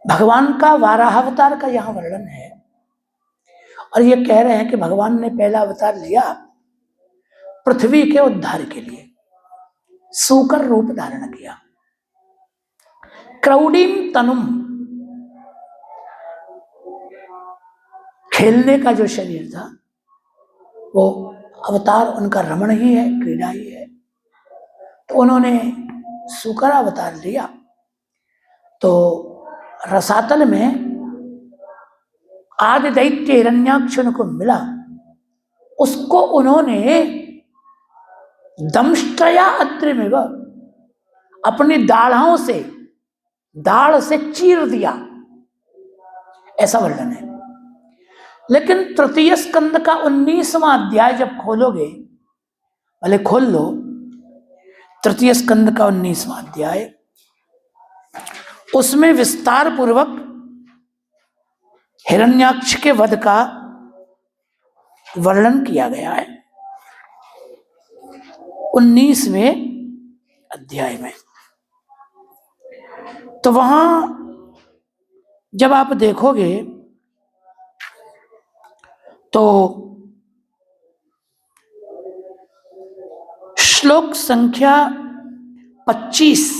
भगवान का वाराहावतार का यहां वर्णन है और ये कह रहे हैं कि भगवान ने पहला अवतार लिया पृथ्वी के उद्धार के लिए, सूकर रूप धारण किया। क्रौडीम तनुम, खेलने का जो शरीर था वो अवतार उनका रमण ही है, क्रीड़ा ही है, तो उन्होंने सूकर अवतार लिया। तो रसातल में आदि दैत्य हिरण्याक्ष को मिला, उसको उन्होंने दंष्ट्रया अत्रिमेव, अपनी दाढ़ों से, दाढ़ से चीर दिया, ऐसा वर्णन है। लेकिन तृतीय स्कंद का 19वां अध्याय जब खोलोगे, भले खोल लो, तृतीय स्कंद का 19वां अध्याय, उसमें विस्तार पूर्वक हिरण्याक्ष के वध का वर्णन किया गया है 19वें अध्याय में। तो वहां जब आप देखोगे तो श्लोक संख्या 25,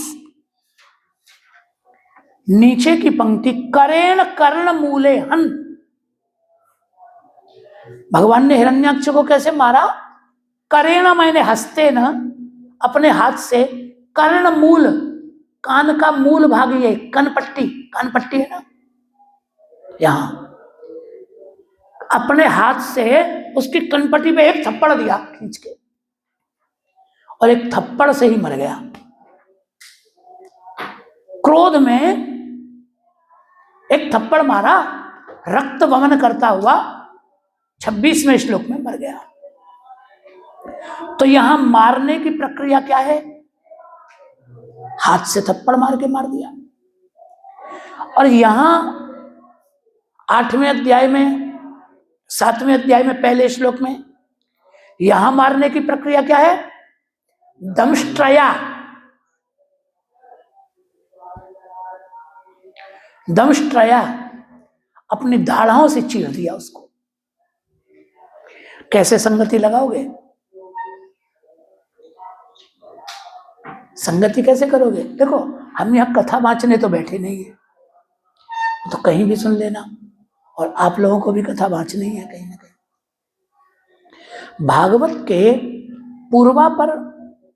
नीचे की पंक्ति, करेण कर्ण मूले हन। भगवान ने हिरण्याक्ष को कैसे मारा? करेण मैंने हंसते न, अपने हाथ से, कर्ण मूल, कान का मूल भाग, ये कनपट्टी, कानपट्टी है ना, यहां अपने हाथ से उसकी कनपट्टी पे एक थप्पड़ दिया खींच के, और एक थप्पड़ से ही मर गया। क्रोध में एक थप्पड़ मारा, रक्त वमन करता हुआ 26वें श्लोक में मर गया। तो यहां मारने की प्रक्रिया क्या है? हाथ से थप्पड़ मार के मार दिया। और यहां 8वें अध्याय में, 7वें अध्याय में, पहले श्लोक में, यहां मारने की प्रक्रिया क्या है? दंष्ट्रया, दंष्ट्रया, अपनी दाढ़ों से चीर दिया उसको। कैसे संगति लगाओगे? संगति कैसे करोगे? देखो, हम यहां कथा वाचने तो बैठे नहीं है, तो कहीं भी सुन लेना, और आप लोगों को भी कथा वाचनी है कहीं ना कहीं। भागवत के पूर्वापर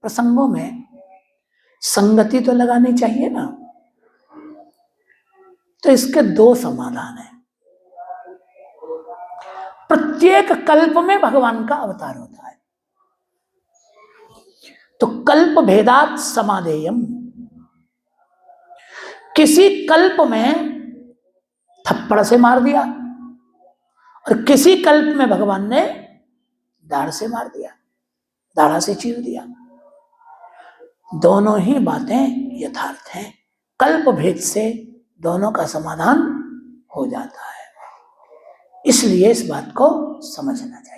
प्रसंगों में संगति तो लगानी चाहिए ना। तो इसके 2 समाधान हैं। प्रत्येक कल्प में भगवान का अवतार होता है, तो कल्प भेदात समादेयम, किसी कल्प में थप्पड़ से मार दिया और किसी कल्प में भगवान ने दाढ़ से मार दिया, दाढ़ा से चीर दिया। दोनों ही बातें यथार्थ हैं, कल्प भेद से दोनों का समाधान हो जाता है। इसलिए इस बात को समझना चाहिए।